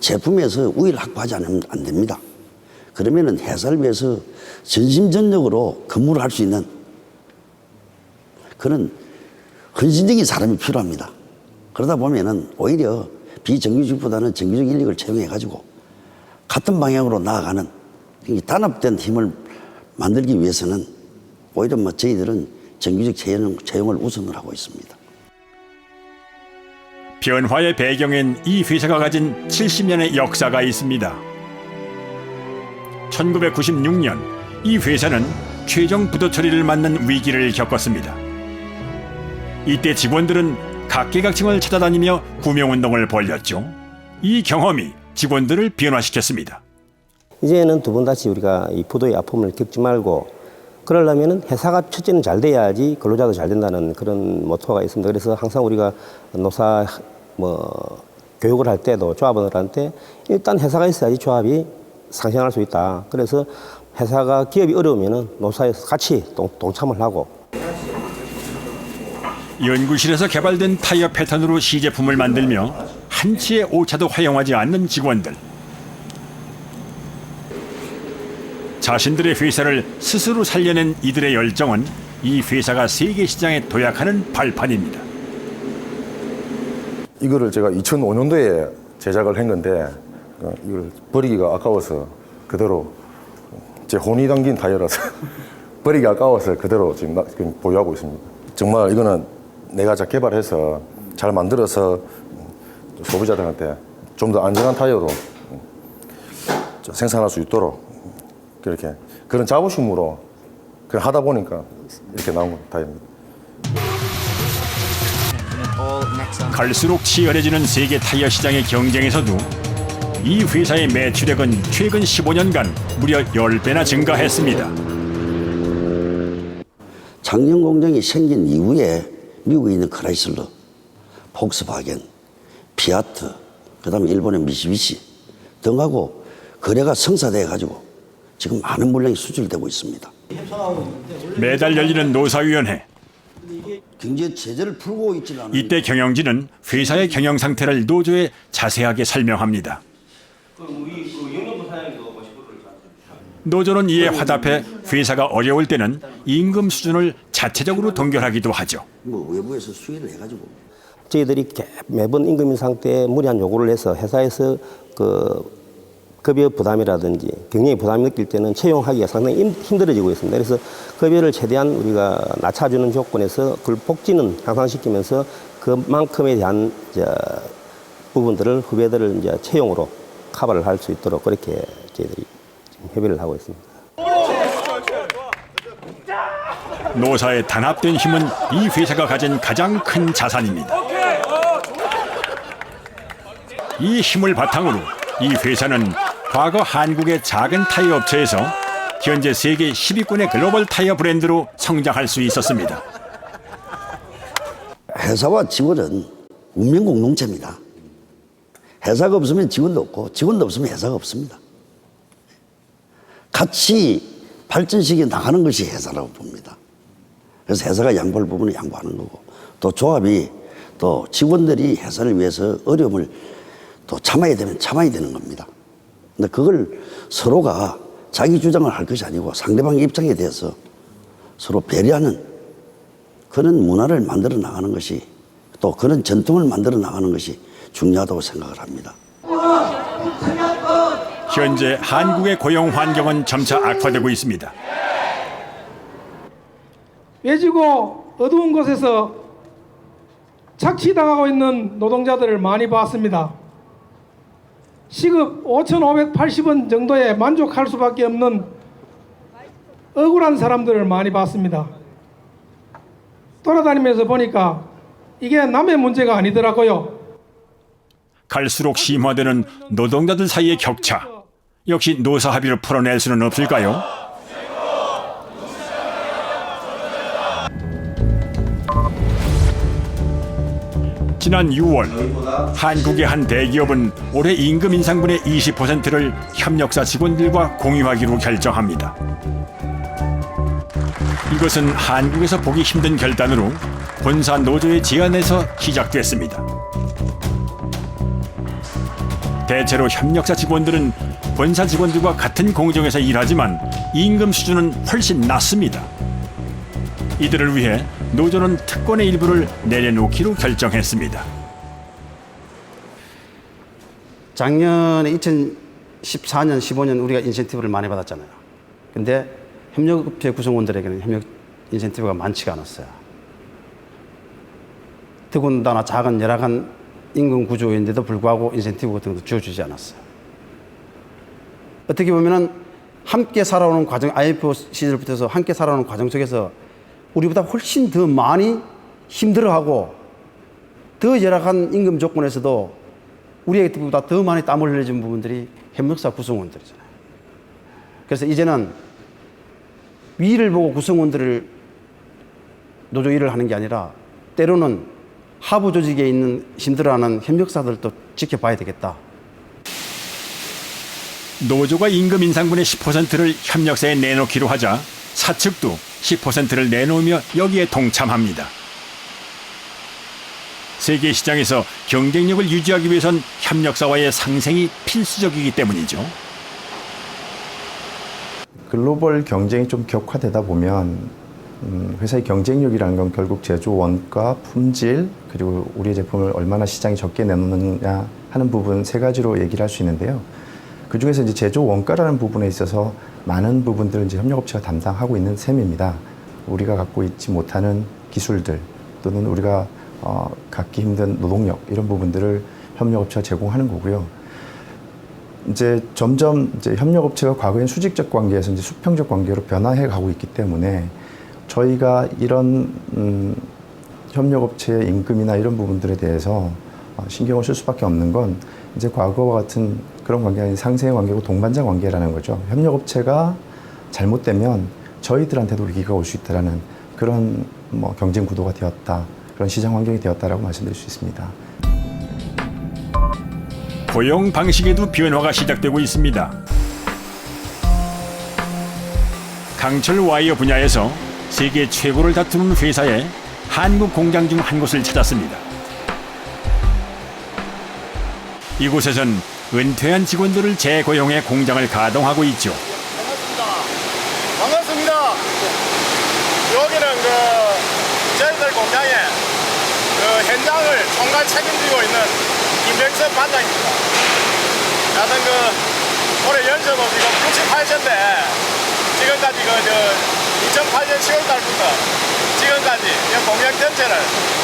제품에서 우위를 확보하지 않으면 안 됩니다. 그러면은 회사를 위해서 전심전력으로 근무를 할 수 있는 그런 헌신적인 사람이 필요합니다. 그러다 보면은 오히려 비정규직보다는 정규직 인력을 채용해가지고 같은 방향으로 나아가는 단합된 팀을 만들기 위해서는 오히려 저희들은 정규직 채용을 우선을 하고 있습니다. 변화의 배경엔 이 회사가 가진 70년의 역사가 있습니다. 1996년 이 회사는 최종 부도 처리를 맞는 위기를 겪었습니다. 이때 직원들은 각계각층을 찾아다니며 구명운동을 벌였죠. 이 경험이 직원들을 변화시켰습니다. 이제는 두 번 다시 우리가 이 부도의 아픔을 겪지 말고 그러려면 회사가 첫째는 잘 돼야지 근로자도 잘 된다는 그런 모토가 있습니다. 그래서 항상 우리가 노사 교육을 할 때도 조합원들한테 일단 회사가 있어야지 조합이 상생할 수 있다. 그래서 회사가 기업이 어려우면 노사에서 같이 동참을 하고. 연구실에서 개발된 타이어 패턴으로 시제품을 만들며 한치의 오차도 허용하지 않는 직원들. 자신들의 회사를 스스로 살려낸 이들의 열정은 이 회사가 세계 시장에 도약하는 발판입니다. 이거를 제가 2005년도에 제작을 했는데 이걸 버리기가 아까워서 그대로 제 혼이 담긴 타이어라서 버리기 아까워서 그대로 지금 보유하고 있습니다. 정말 이거는 내가 잘 개발해서 잘 만들어서 소비자들한테 좀 더 안전한 타이어로 생산할 수 있도록 그렇게 그런 자부심으로 하다 보니까 이렇게 나온 타이어입니다. 갈수록 치열해지는 세계 타이어 시장의 경쟁에서도 이 회사의 매출액은 최근 15년간 무려 10배나 증가했습니다. 장년 공장이 생긴 이후에 미국에 있는 크라이슬러, 폭스바겐, 피아트, 그다음에 일본의 미쓰비시 등하고 거래가 성사돼 가지고 지금 많은 물량이 수출되고 있습니다. 매달 열리는 노사위원회. 경제 제재를 풀고 있지는 않아요. 이때 경영진은 회사의 경영 상태를 노조에 자세하게 설명합니다. 노조는 이에 화답해 회사가 어려울 때는 임금 수준을 자체적으로 동결하기도 하죠. 외부에서 수혜를 해가지고 저희들이 매번 임금 인상 때 무리한 요구를 해서 회사에서 급여 부담이라든지 경영의 부담이 느낄 때는 채용하기가 상당히 힘들어지고 있습니다. 그래서 급여를 최대한 우리가 낮춰주는 조건에서 그걸 복지는 향상시키면서 그만큼에 대한 부분들을 후배들을 이제 채용으로 커버를 할 수 있도록 그렇게 저희들이 협의를 하고 있습니다. 노사의 단합된 힘은 이 회사가 가진 가장 큰 자산입니다. 이 힘을 바탕으로 이 회사는 과거 한국의 작은 타이어 업체에서 현재 세계 10위권의 글로벌 타이어 브랜드로 성장할 수 있었습니다. 회사와 직원은 운명 공동체입니다. 회사가 없으면 직원도 없고 직원도 없으면 회사가 없습니다. 같이 발전시켜 나가는 것이 회사라고 봅니다. 그래서 회사가 양보할 부분은 양보하는 거고 또 조합이 또 직원들이 회사를 위해서 어려움을 또 참아야 되면 참아야 되는 겁니다. 근데 그걸 서로가 자기 주장을 할 것이 아니고 상대방의 입장에 대해서 서로 배려하는 그런 문화를 만들어 나가는 것이 또 그런 전통을 만들어 나가는 것이 중요하다고 생각을 합니다. 현재 한국의 고용 환경은 점차 악화되고 있습니다. 외지고 어두운 곳에서 착취당하고 있는 노동자들을 많이 봤습니다. 시급 5,580원 정도에 만족할 수밖에 없는 억울한 사람들을 많이 봤습니다. 돌아다니면서 보니까 이게 남의 문제가 아니더라고요. 갈수록 심화되는 노동자들 사이의 격차. 역시 노사 합의를 풀어낼 수는 없을까요? 지난 6월 한국의 한 대기업은 올해 임금 인상분의 20%를 협력사 직원들과 공유하기로 결정합니다. 이것은 한국에서 보기 힘든 결단으로 본사 노조의 제안에서 시작됐습니다. 대체로 협력사 직원들은 본사 직원들과 같은 공정에서 일하지만 임금 수준은 훨씬 낮습니다. 이들을 위해 노조는 특권의 일부를 내려놓기로 결정했습니다. 작년에 2014년, 15년 우리가 인센티브를 많이 받았잖아요. 근데 협력업체 구성원들에게는 협력 인센티브가 많지가 않았어요. 더군다나 작은 열악한 임금 구조인데도 불구하고 인센티브 같은 것도 지어주지 않았어요. 어떻게 보면은 함께 살아오는 과정, IMF 시절부터 함께 살아오는 과정 속에서 우리보다 훨씬 더 많이 힘들어하고 더 열악한 임금 조건에서도 우리보다 더 많이 땀을 흘려준 부분들이 협력사 구성원들이잖아요. 그래서 이제는 위를 보고 구성원들을 노조 일을 하는 게 아니라 때로는 하부 조직에 있는 힘들어하는 협력사들도 지켜봐야 되겠다. 노조가 임금 인상분의 10%를 협력사에 내놓기로 하자 사측도 10%를 내놓으며 여기에 동참합니다. 세계 시장에서 경쟁력을 유지하기 위해선 협력사와의 상생이 필수적이기 때문이죠. 글로벌 경쟁이 좀 격화되다 보면 회사의 경쟁력이라는 건 결국 제조 원가, 품질, 그리고 우리의 제품을 얼마나 시장에 적게 내놓느냐 하는 부분 세 가지로 얘기를 할 수 있는데요. 그 중에서 이제 제조 원가라는 부분에 있어서 많은 부분들을 이제 협력업체가 담당하고 있는 셈입니다. 우리가 갖고 있지 못하는 기술들 또는 우리가 갖기 힘든 노동력 이런 부분들을 협력업체가 제공하는 거고요. 이제 점점 이제 협력업체가 과거엔 수직적 관계에서 이제 수평적 관계로 변화해 가고 있기 때문에 저희가 이런 협력업체의 임금이나 이런 부분들에 대해서 신경을 쓸 수밖에 없는 건 이제 과거와 같은 그런 관계가 아닌 상생의 관계고 동반자 관계라는 거죠. 협력업체가 잘못되면 저희들한테도 위기가 올 수 있다라는 그런 경쟁 구도가 되었다, 그런 시장 환경이 되었다라고 말씀드릴 수 있습니다. 고용 방식에도 변화가 시작되고 있습니다. 강철 와이어 분야에서 세계 최고를 다투는 회사에 한국 공장 중 한 곳을 찾았습니다. 이곳에선 은퇴한 직원들을 재고용해 공장을 가동하고 있죠. 반갑습니다. 여기는 저희들 공장의 현장을 총괄 책임지고 있는 김병섭 반장입니다. 저는 올해 연세도 지금 68세인데 지금까지 2008년 10월 달부터 지금까지 공장 전체를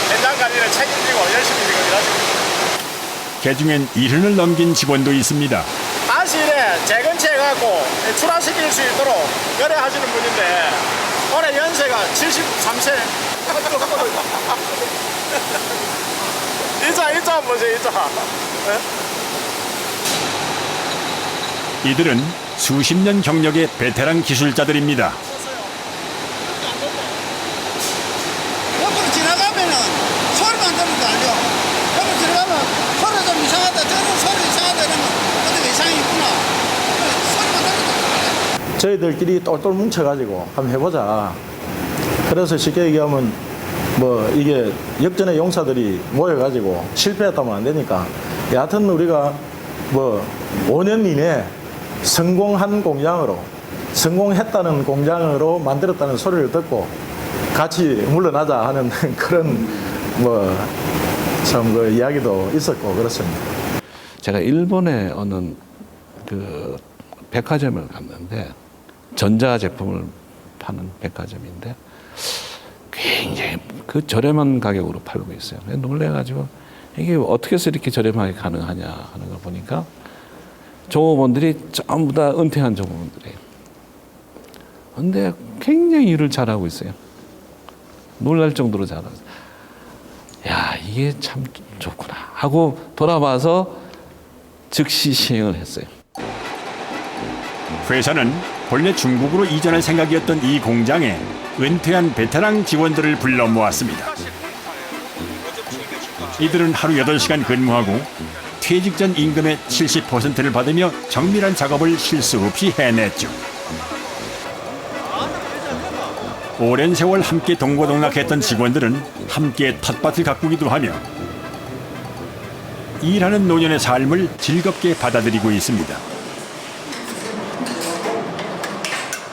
현장 관리를 책임지고 열심히 지금 일하시고 있습니다. 개중엔 1년을 넘긴 직원도 있습니다. 다시 재건체해갖고 출하시킬 수 있도록 열애하시는 분인데 올해 연세가 73세. 이자 한번 보세요, 이자. 이들은 수십 년 경력의 베테랑 기술자들입니다. 옆으로 지나가면은 소리만 들어도 알죠. 옆으로 지나가면 소리 좀 이상하다, 저런 소리 이상하다 이러면 어떻게 이상이 있구나. 소리만 들어도 알아요. 저희들끼리 똘똘 뭉쳐가지고 한번 해보자. 그래서 쉽게 얘기하면 이게 역전의 용사들이 모여가지고 실패했다면 안 되니까 여하튼 우리가 5년 이내에 성공한 공장으로, 성공했다는 공장으로 만들었다는 소리를 듣고 같이 물러나자 하는 그런 참 이야기도 있었고 그렇습니다. 제가 일본의 어느 백화점을 갔는데 전자 제품을 파는 백화점인데 굉장히 저렴한 가격으로 팔고 있어요. 놀래가지고 이게 어떻게 해서 이렇게 저렴하게 가능하냐 하는 걸 보니까 종업원들이 전부 다 은퇴한 종업원들이에요. 근데 굉장히 일을 잘하고 있어요. 놀랄 정도로 잘하고 있어요. 야, 이게 참 좋구나 하고 돌아와서 즉시 시행을 했어요. 회사는 본래 중국으로 이전할 생각이었던 이 공장에 은퇴한 베테랑 직원들을 불러 모았습니다. 이들은 하루 8시간 근무하고 퇴직 전 임금의 70%를 받으며 정밀한 작업을 실수 없이 해냈죠. 오랜 세월 함께 동고동락했던 직원들은 함께 텃밭을 가꾸기도 하며 일하는 노년의 삶을 즐겁게 받아들이고 있습니다.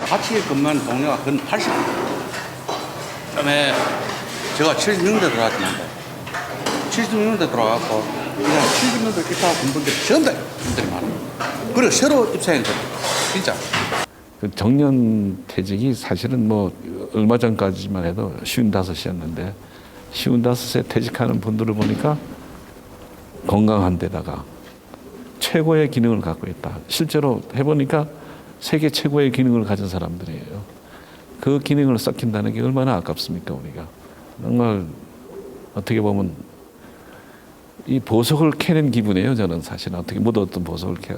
같이 근무한 동료가 근 80. 그다음에 제가 76년대 들어왔는데 76년대 들어와갖고 그냥 70년대 입사한 분들이 전부 다 분들이 많아요. 그리고 새로 입사한 분 진짜. 그 정년 퇴직이 사실은 뭐 얼마 전까지만 해도 55이었는데 55세 퇴직하는 분들을 보니까 건강한 데다가 최고의 기능을 갖고 있다. 실제로 해보니까 세계 최고의 기능을 가진 사람들이에요. 그 기능을 썩힌다는 게 얼마나 아깝습니까, 우리가. 정말 어떻게 보면 이 보석을 캐낸 기분이에요, 저는 사실. 어떻게 묻었던 보석을 캐